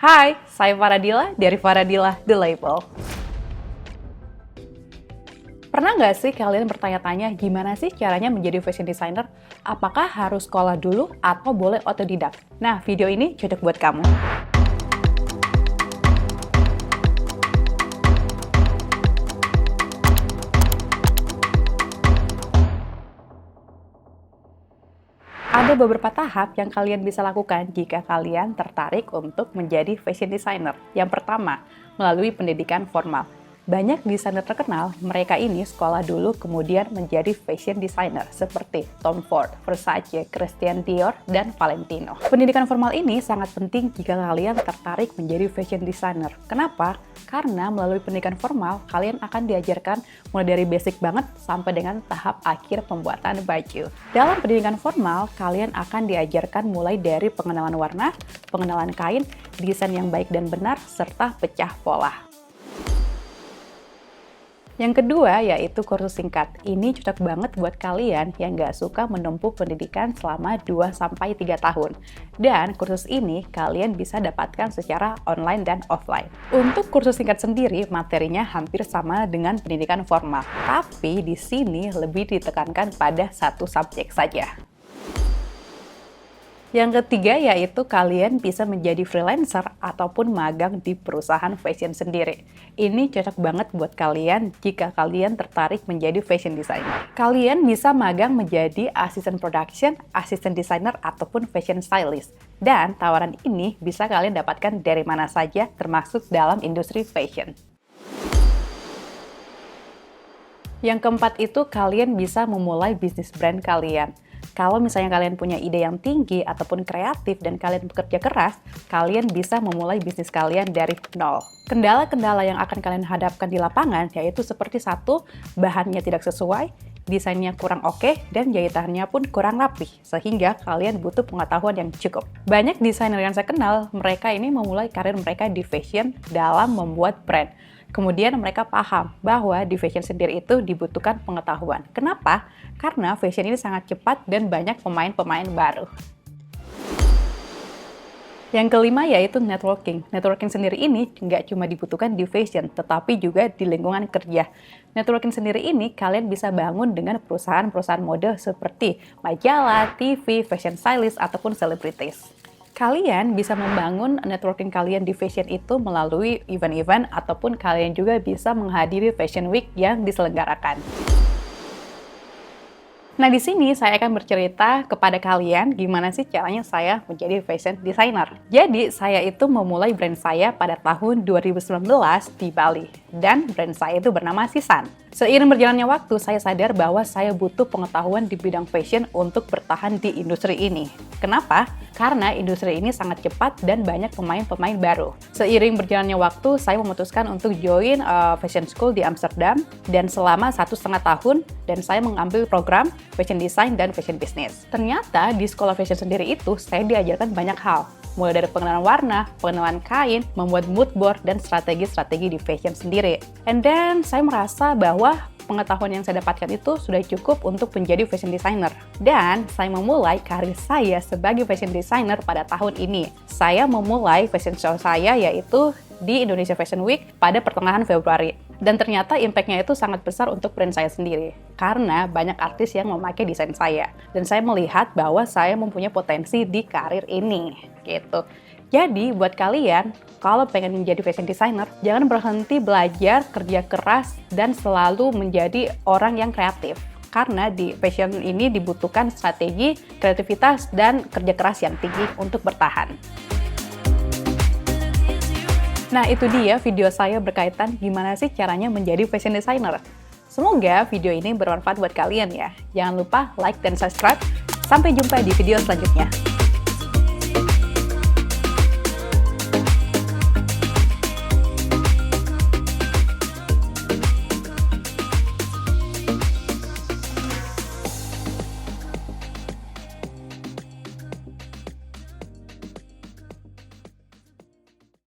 Hai, saya Faradila dari Faradila The Label. Pernah nggak sih kalian bertanya-tanya gimana sih caranya menjadi fashion designer? Apakah harus sekolah dulu atau boleh otodidak? Nah, video ini cocok buat kamu. Ada beberapa tahap yang kalian bisa lakukan jika kalian tertarik untuk menjadi fashion designer. Yang pertama, melalui pendidikan formal. Banyak desainer terkenal, mereka ini sekolah dulu kemudian menjadi fashion designer seperti Tom Ford, Versace, Christian Dior, dan Valentino. Pendidikan formal ini sangat penting jika kalian tertarik menjadi fashion designer. Kenapa? Karena melalui pendidikan formal, kalian akan diajarkan mulai dari basic banget sampai dengan tahap akhir pembuatan baju. Dalam pendidikan formal, kalian akan diajarkan mulai dari pengenalan warna, pengenalan kain, desain yang baik dan benar, serta pecah pola. Yang kedua yaitu kursus singkat. Ini cocok banget buat kalian yang nggak suka menempuh pendidikan selama 2-3 tahun. Dan kursus ini kalian bisa dapatkan secara online dan offline. Untuk kursus singkat sendiri, materinya hampir sama dengan pendidikan formal. Tapi di sini lebih ditekankan pada satu subjek saja. Yang ketiga yaitu kalian bisa menjadi freelancer ataupun magang di perusahaan fashion sendiri. Ini cocok banget buat kalian jika kalian tertarik menjadi fashion designer. Kalian bisa magang menjadi asisten production, asisten designer, ataupun fashion stylist. Dan tawaran ini bisa kalian dapatkan dari mana saja termasuk dalam industri fashion. Yang keempat itu kalian bisa memulai bisnis brand kalian. Kalau misalnya kalian punya ide yang tinggi ataupun kreatif dan kalian bekerja keras, kalian bisa memulai bisnis kalian dari nol. Kendala-kendala yang akan kalian hadapkan di lapangan yaitu seperti satu, bahannya tidak sesuai, desainnya kurang oke, dan jahitannya pun kurang rapi, sehingga kalian butuh pengetahuan yang cukup. Banyak desainer yang saya kenal, mereka ini memulai karir mereka di fashion dalam membuat brand. Kemudian mereka paham bahwa di fashion sendiri itu dibutuhkan pengetahuan. Kenapa? Karena fashion ini sangat cepat dan banyak pemain-pemain baru. Yang kelima yaitu networking. Networking sendiri ini nggak cuma dibutuhkan di fashion, tetapi juga di lingkungan kerja. Networking sendiri ini kalian bisa bangun dengan perusahaan-perusahaan mode seperti majalah, TV, fashion stylist, ataupun selebritis. Kalian bisa membangun networking kalian di fashion itu melalui event-event ataupun kalian juga bisa menghadiri Fashion Week yang diselenggarakan. Nah, di sini saya akan bercerita kepada kalian gimana sih caranya saya menjadi fashion designer. Jadi, saya itu memulai brand saya pada tahun 2019 di Bali. Dan brand saya itu bernama Sisan. Seiring berjalannya waktu, saya sadar bahwa saya butuh pengetahuan di bidang fashion untuk bertahan di industri ini. Kenapa? Karena industri ini sangat cepat dan banyak pemain-pemain baru. Seiring berjalannya waktu, saya memutuskan untuk join fashion school di Amsterdam. Dan selama 1,5 tahun, dan saya mengambil program fashion design dan fashion business. Ternyata di sekolah fashion sendiri itu, saya diajarkan banyak hal. Mulai dari pengenalan warna, pengenalan kain, membuat mood board, dan strategi-strategi di fashion sendiri. And then, saya merasa bahwa pengetahuan yang saya dapatkan itu sudah cukup untuk menjadi fashion designer. Dan saya memulai karir saya sebagai fashion designer pada tahun ini. Saya memulai fashion show saya yaitu di Indonesia Fashion Week pada pertengahan Februari. Dan ternyata impact-nya itu sangat besar untuk brand saya sendiri. Karena banyak artis yang memakai desain saya. Dan saya melihat bahwa saya mempunyai potensi di karir ini. Gitu. Jadi, buat kalian, kalau pengen menjadi fashion designer, jangan berhenti belajar, kerja keras, dan selalu menjadi orang yang kreatif. Karena di fashion ini dibutuhkan strategi, kreativitas, dan kerja keras yang tinggi untuk bertahan. Nah, itu dia video saya berkaitan gimana sih caranya menjadi fashion designer. Semoga video ini bermanfaat buat kalian ya. Jangan lupa like dan subscribe. Sampai jumpa di video selanjutnya.